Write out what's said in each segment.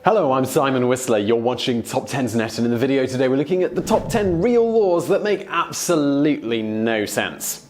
Hello, I'm Simon Whistler. You're watching TopTenzNet, and in the video today we're looking at the top 10 real laws that make absolutely no sense.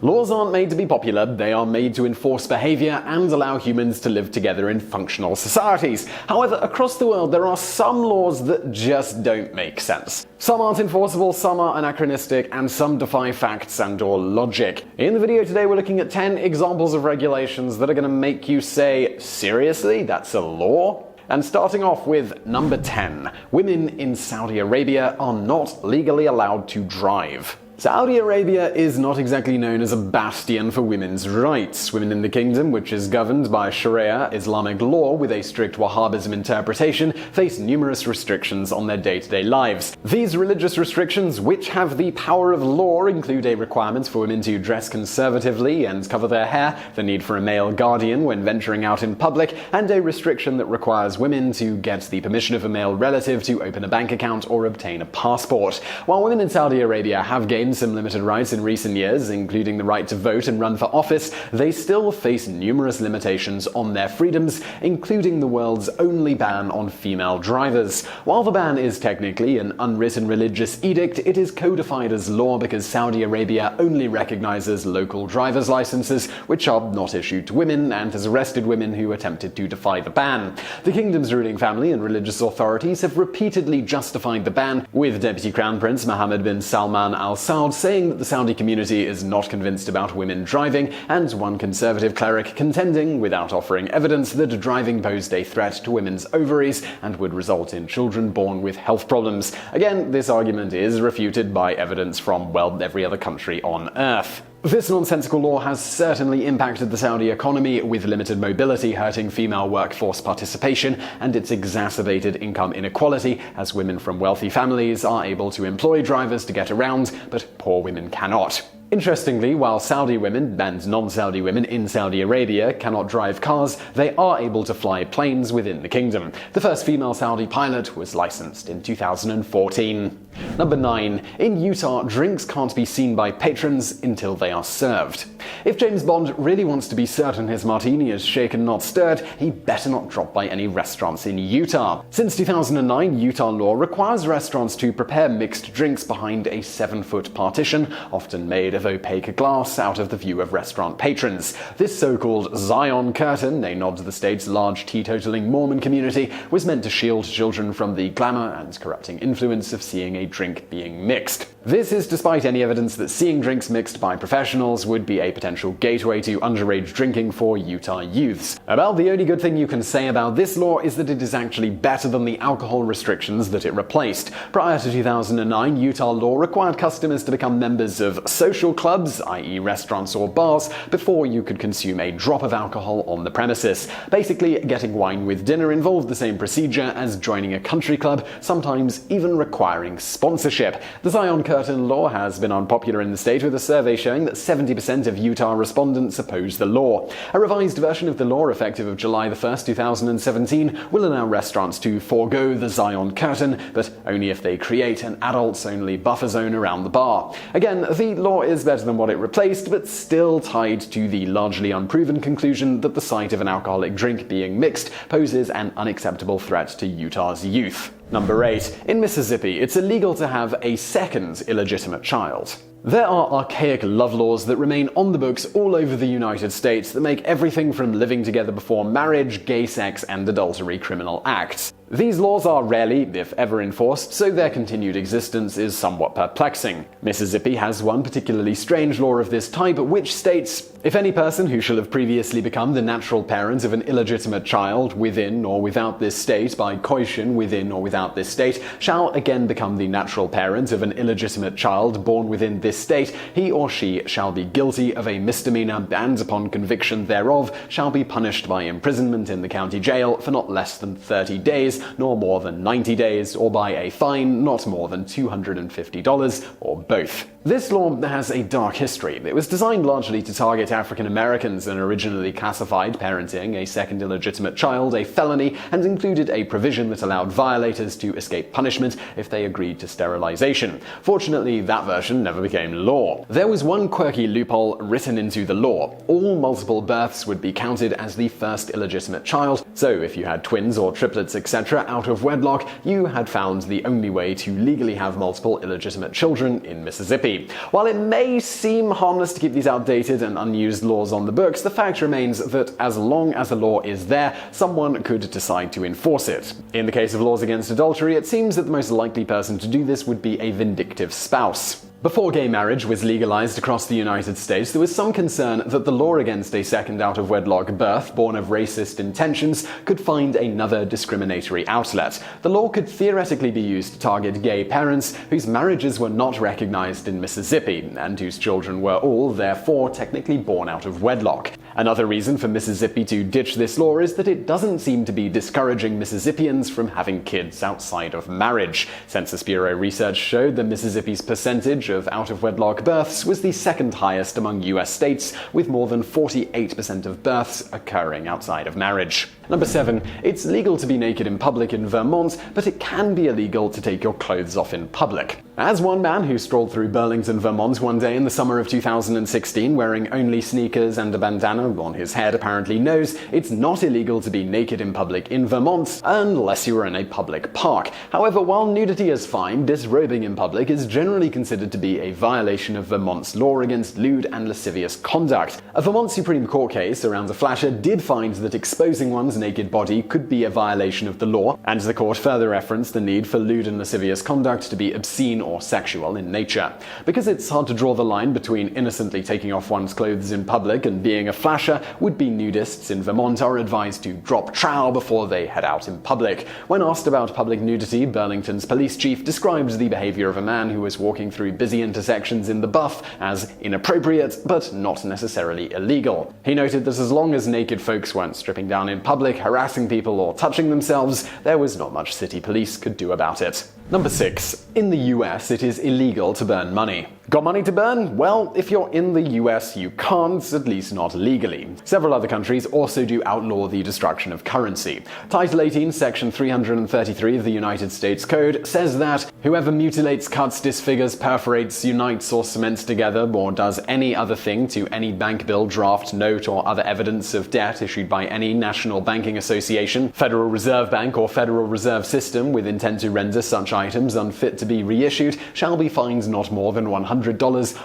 Laws aren't made to be popular, they are made to enforce behavior and allow humans to live together in functional societies. However, across the world there are some laws that just don't make sense. Some aren't enforceable, some are anachronistic, and some defy facts and/or logic. In the video today we're looking at 10 examples of regulations that are going to make you say, seriously, that's a law? And starting off with number 10, women in Saudi Arabia are not legally allowed to drive. Saudi Arabia is not exactly known as a bastion for women's rights. Women in the kingdom, which is governed by Sharia Islamic law with a strict Wahhabism interpretation, face numerous restrictions on their day-to-day lives. These religious restrictions, which have the power of law, include a requirement for women to dress conservatively and cover their hair, the need for a male guardian when venturing out in public, and a restriction that requires women to get the permission of a male relative to open a bank account or obtain a passport. While women in Saudi Arabia have gained some limited rights in recent years, including the right to vote and run for office, they still face numerous limitations on their freedoms, including the world's only ban on female drivers. While the ban is technically an unwritten religious edict, it is codified as law because Saudi Arabia only recognizes local driver's licenses, which are not issued to women, and has arrested women who attempted to defy the ban. The kingdom's ruling family and religious authorities have repeatedly justified the ban, with Deputy Crown Prince Mohammed bin Salman Al Saud saying that the Saudi community is not convinced about women driving, and one conservative cleric contending, without offering evidence, that driving posed a threat to women's ovaries and would result in children born with health problems. Again, this argument is refuted by evidence from, well, every other country on earth. This nonsensical law has certainly impacted the Saudi economy, with limited mobility hurting female workforce participation, and it's exacerbated income inequality, as women from wealthy families are able to employ drivers to get around, but poor women cannot. Interestingly, while Saudi women and non-Saudi women in Saudi Arabia cannot drive cars, they are able to fly planes within the kingdom. The first female Saudi pilot was licensed in 2014. Number 9. In Utah, drinks can't be seen by patrons until they are served. If James Bond really wants to be certain his martini is shaken not stirred, he better not drop by any restaurants in Utah. Since 2009, Utah law requires restaurants to prepare mixed drinks behind a 7-foot partition, often made of opaque glass, out of the view of restaurant patrons. This so-called Zion curtain, a nod to the state's large teetotaling Mormon community, was meant to shield children from the glamour and corrupting influence of seeing a drink being mixed. This is despite any evidence that seeing drinks mixed by professionals would be a potential gateway to underage drinking for Utah youths. About the only good thing you can say about this law is that it is actually better than the alcohol restrictions that it replaced. Prior to 2009, Utah law required customers to become members of social clubs, i.e. restaurants or bars, before you could consume a drop of alcohol on the premises. Basically, getting wine with dinner involved the same procedure as joining a country club, sometimes even requiring sponsorship. The Zion curtain law has been unpopular in the state, with a survey showing that 70% of Utah respondents oppose the law. A revised version of the law, effective of July 1st, 2017, will allow restaurants to forego the Zion curtain, but only if they create an adults-only buffer zone around the bar. Again, the law is better than what it replaced, but still tied to the largely unproven conclusion that the sight of an alcoholic drink being mixed poses an unacceptable threat to Utah's youth. Number 8. In Mississippi, it's illegal to have a second illegitimate child. There are archaic love laws that remain on the books all over the United States that make everything from living together before marriage, gay sex, and adultery criminal acts. These laws are rarely, if ever, enforced, so their continued existence is somewhat perplexing. Mississippi has one particularly strange law of this type, which states, if any person who shall have previously become the natural parent of an illegitimate child within or without this state by coition within or without this state shall again become the natural parent of an illegitimate child born within this state, he or she shall be guilty of a misdemeanor and upon conviction thereof shall be punished by imprisonment in the county jail for not less than 30 days, nor more than 90 days, or by a fine not more than $250, or both. This law has a dark history. It was designed largely to target African Americans and originally classified parenting a second illegitimate child a felony and included a provision that allowed violators to escape punishment if they agreed to sterilization. Fortunately, that version never became law. There was one quirky loophole written into the law. All multiple births would be counted as the first illegitimate child, so if you had twins or triplets, etc., out of wedlock, you had found the only way to legally have multiple illegitimate children in Mississippi. While it may seem harmless to keep these outdated and unused laws on the books, the fact remains that as long as the law is there, someone could decide to enforce it. In the case of laws against adultery, it seems that the most likely person to do this would be a vindictive spouse. Before gay marriage was legalized across the United States, there was some concern that the law against a second out-of-wedlock birth born of racist intentions could find another discriminatory outlet. The law could theoretically be used to target gay parents whose marriages were not recognized in Mississippi, and whose children were all, therefore, technically born out of wedlock. Another reason for Mississippi to ditch this law is that it doesn't seem to be discouraging Mississippians from having kids outside of marriage. Census Bureau research showed that Mississippi's percentage of out-of-wedlock births was the second highest among US states, with more than 48% of births occurring outside of marriage. Number 7. It's legal to be naked in public in Vermont, but it can be illegal to take your clothes off in public. As one man who strolled through Burlington, Vermont one day in the summer of 2016 wearing only sneakers and a bandana on his head apparently knows, it's not illegal to be naked in public in Vermont unless you are in a public park. However, while nudity is fine, disrobing in public is generally considered to be a violation of Vermont's law against lewd and lascivious conduct. A Vermont Supreme Court case around the flasher did find that exposing one's naked body could be a violation of the law, and the court further referenced the need for lewd and lascivious conduct to be obscene or sexual in nature. Because it's hard to draw the line between innocently taking off one's clothes in public and being a flasher, would-be nudists in Vermont are advised to drop trowel before they head out in public. When asked about public nudity, Burlington's police chief described the behavior of a man who was walking through busy intersections in the Buff as inappropriate, but not necessarily illegal. He noted that as long as naked folks weren't stripping down in public, harassing people, or touching themselves, there was not much city police could do about it. Number 6. In the US, it is illegal to burn money. Got money to burn? Well, if you're in the US, you can't, at least not legally. Several other countries also do outlaw the destruction of currency. Title 18, Section 333 of the United States Code says that whoever mutilates, cuts, disfigures, perforates, unites, or cements together, or does any other thing to any bank bill, draft, note, or other evidence of debt issued by any national banking association, Federal Reserve Bank, or Federal Reserve System with intent to render such items unfit to be reissued shall be fined not more than $100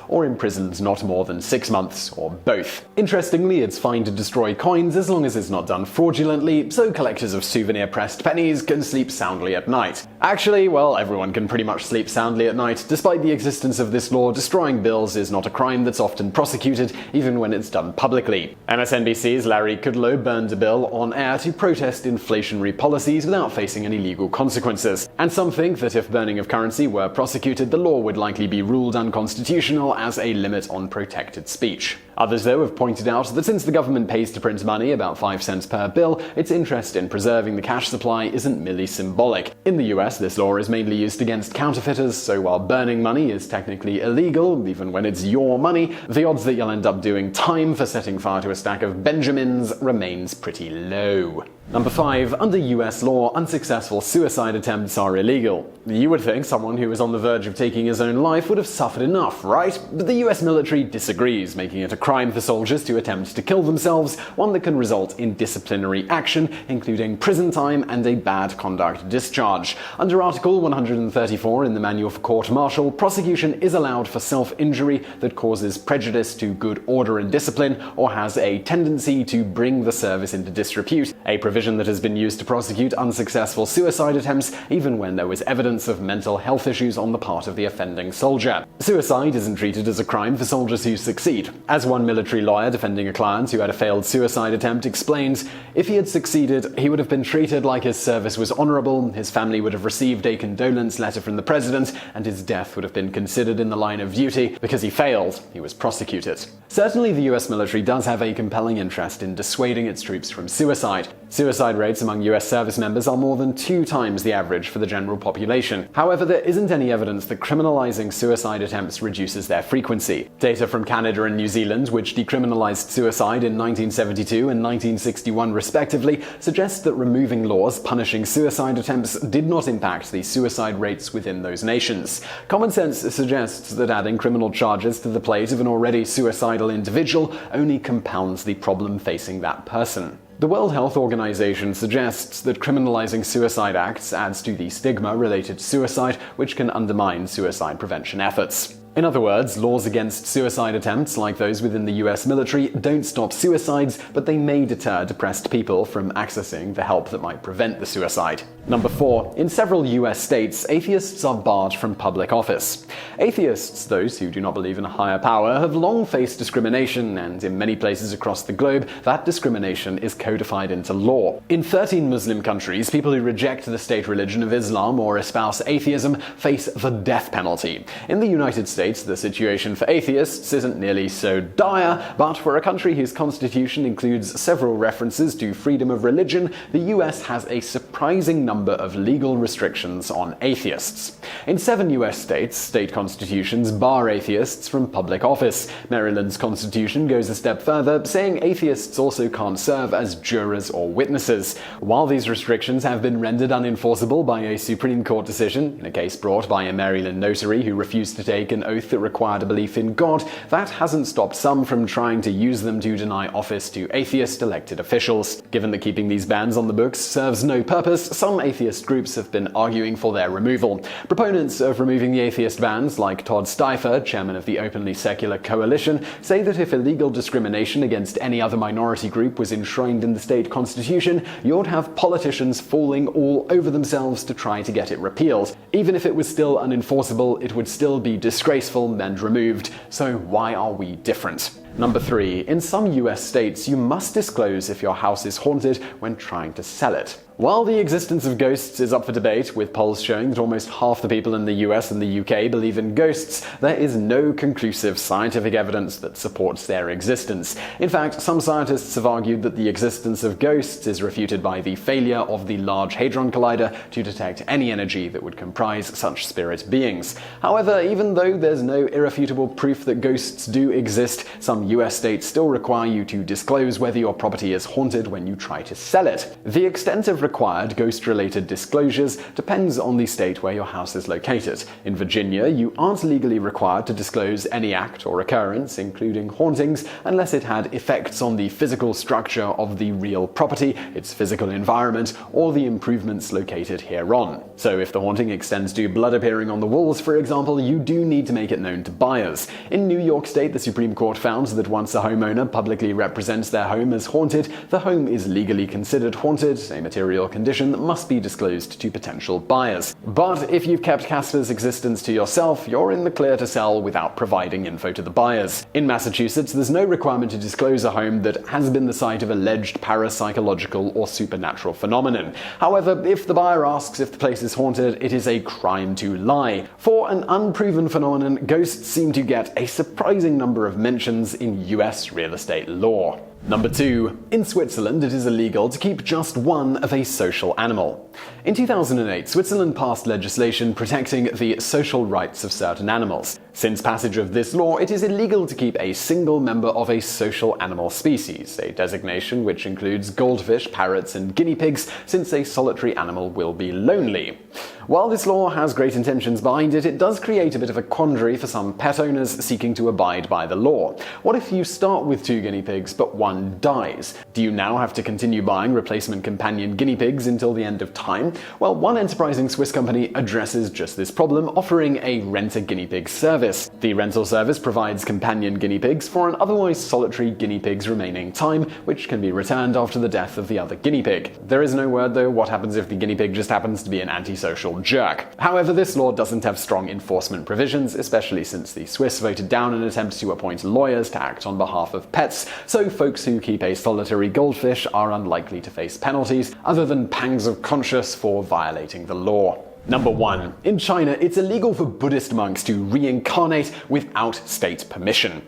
or imprisoned not more than 6 months, or both. Interestingly, it's fine to destroy coins as long as it's not done fraudulently, so collectors of souvenir pressed pennies can sleep soundly at night. Actually, well, everyone can pretty much sleep soundly at night. Despite the existence of this law, destroying bills is not a crime that's often prosecuted, even when it's done publicly. MSNBC's Larry Kudlow burned a bill on air to protest inflationary policies without facing any legal consequences. And some think that if burning of currency were prosecuted, the law would likely be ruled unconstitutional as a limit on protected speech. Others, though, have pointed out that since the government pays to print money about 5 cents per bill, its interest in preserving the cash supply isn't merely symbolic. In the US, this law is mainly used against counterfeiters, so while burning money is technically illegal, even when it's your money, the odds that you'll end up doing time for setting fire to a stack of Benjamins remains pretty low. Number 5. Under US law, unsuccessful suicide attempts are illegal. You would think someone who is on the verge of taking his own life would have suffered enough, right? But the US military disagrees, making it a crime for soldiers to attempt to kill themselves, one that can result in disciplinary action, including prison time and a bad conduct discharge. Under Article 134 in the Manual for Court-Martial, prosecution is allowed for self-injury that causes prejudice to good order and discipline, or has a tendency to bring the service into disrepute, a provision that has been used to prosecute unsuccessful suicide attempts even when there was evidence of mental health issues on the part of the offending soldier. Suicide isn't treated as a crime for soldiers who succeed. As one military lawyer defending a client who had a failed suicide attempt explains, if he had succeeded, he would have been treated like his service was honorable, his family would have received a condolence letter from the president, and his death would have been considered in the line of duty. Because he failed, he was prosecuted. Certainly the US military does have a compelling interest in dissuading its troops from suicide. Suicide rates among US service members are more than 2 times the average for the general population. However, there isn't any evidence that criminalizing suicide attempts reduces their frequency. Data from Canada and New Zealand, which decriminalized suicide in 1972 and 1961 respectively, suggests that removing laws punishing suicide attempts did not impact the suicide rates within those nations. Common sense suggests that adding criminal charges to the plate of an already suicidal individual only compounds the problem facing that person. The World Health Organization suggests that criminalizing suicide acts adds to the stigma related to suicide, which can undermine suicide prevention efforts. In other words, laws against suicide attempts, like those within the US military, don't stop suicides, but they may deter depressed people from accessing the help that might prevent the suicide. Number 4. In several US states, atheists are barred from public office. Atheists, those who do not believe in a higher power, have long faced discrimination, and in many places across the globe, that discrimination is codified into law. In 13 Muslim countries, people who reject the state religion of Islam or espouse atheism face the death penalty. In the United States, the situation for atheists isn't nearly so dire, but for a country whose constitution includes several references to freedom of religion, the US has a surprising number of legal restrictions on atheists. In 7 US states, state constitutions bar atheists from public office. Maryland's constitution goes a step further, saying atheists also can't serve as jurors or witnesses. While these restrictions have been rendered unenforceable by a Supreme Court decision, in a case brought by a Maryland notary who refused to take an oath that required a belief in God, that hasn't stopped some from trying to use them to deny office to atheist elected officials. Given that keeping these bans on the books serves no purpose, some atheist groups have been arguing for their removal. Proponents of removing the atheist bans, like Todd Steifer, chairman of the Openly Secular Coalition, say that if illegal discrimination against any other minority group was enshrined in the state constitution, you'd have politicians falling all over themselves to try to get it repealed. Even if it was still unenforceable, it would still be disgraceful and removed. So why are we different? Number 3. In some US states, you must disclose if your house is haunted when trying to sell it. While the existence of ghosts is up for debate, with polls showing that almost half the people in the US and the UK believe in ghosts, there is no conclusive scientific evidence that supports their existence. In fact, some scientists have argued that the existence of ghosts is refuted by the failure of the Large Hadron Collider to detect any energy that would comprise such spirit beings. However, even though there's no irrefutable proof that ghosts do exist, some US states still require you to disclose whether your property is haunted when you try to sell it. The extent of required ghost-related disclosures depends on the state where your house is located. In Virginia, you aren't legally required to disclose any act or occurrence, including hauntings, unless it had effects on the physical structure of the real property, its physical environment, or the improvements located hereon. So if the haunting extends to blood appearing on the walls, for example, you do need to make it known to buyers. In New York State, the Supreme Court found that once a homeowner publicly represents their home as haunted, the home is legally considered haunted, a material condition that must be disclosed to potential buyers. But if you've kept Casper's existence to yourself, you're in the clear to sell without providing info to the buyers. In Massachusetts, there's no requirement to disclose a home that has been the site of alleged parapsychological or supernatural phenomenon. However, if the buyer asks if the place is haunted, it is a crime to lie. For an unproven phenomenon, ghosts seem to get a surprising number of mentions in US real estate law. Number 2. In Switzerland, it is illegal to keep just one of a social animal. In 2008, Switzerland passed legislation protecting the social rights of certain animals. Since passage of this law, it is illegal to keep a single member of a social animal species, a designation which includes goldfish, parrots, and guinea pigs, since a solitary animal will be lonely. While this law has great intentions behind it, it does create a bit of a quandary for some pet owners seeking to abide by the law. What if you start with 2 guinea pigs, but one dies? Do you now have to continue buying replacement companion guinea pigs until the end of time? Well, one enterprising Swiss company addresses just this problem, offering a rent-a-guinea pig service. The rental service provides companion guinea pigs for an otherwise solitary guinea pig's remaining time, which can be returned after the death of the other guinea pig. There is no word, though, what happens if the guinea pig just happens to be an antisocial jerk. However, this law doesn't have strong enforcement provisions, especially since the Swiss voted down an attempt to appoint lawyers to act on behalf of pets, so folks who keep a solitary goldfish are unlikely to face penalties other than pangs of conscience for violating the law. Number 1. In China, it's illegal for Buddhist monks to reincarnate without state permission.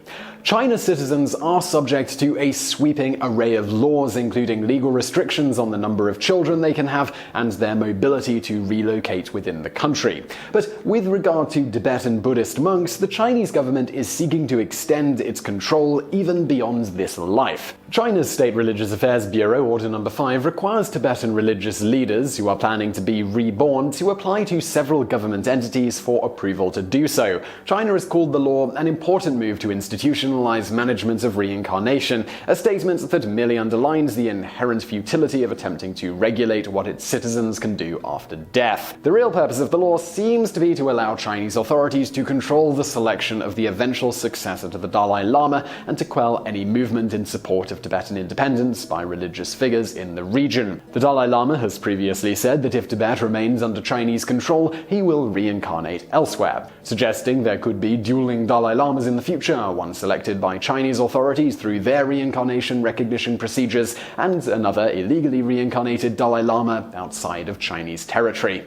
China's citizens are subject to a sweeping array of laws, including legal restrictions on the number of children they can have and their mobility to relocate within the country. But with regard to Tibetan Buddhist monks, the Chinese government is seeking to extend its control even beyond this life. China's State Religious Affairs Bureau Order No. 5 requires Tibetan religious leaders who are planning to be reborn to apply to several government entities for approval to do so. China has called the law an important move to institutionalize management of reincarnation, a statement that merely underlines the inherent futility of attempting to regulate what its citizens can do after death. The real purpose of the law seems to be to allow Chinese authorities to control the selection of the eventual successor to the Dalai Lama and to quell any movement in support of Tibetan independence by religious figures in the region. The Dalai Lama has previously said that if Tibet remains under Chinese control, he will reincarnate elsewhere, suggesting there could be dueling Dalai Lamas in the future, one selected by Chinese authorities through their reincarnation recognition procedures, and another illegally reincarnated Dalai Lama outside of Chinese territory.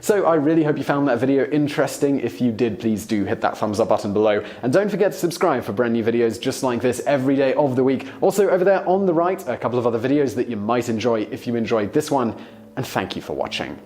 So I really hope you found that video interesting. If you did, please do hit that thumbs up button below. And don't forget to subscribe for brand new videos just like this every day of the week. Also over there on the right, a couple of other videos that you might enjoy if you enjoyed this one. And thank you for watching.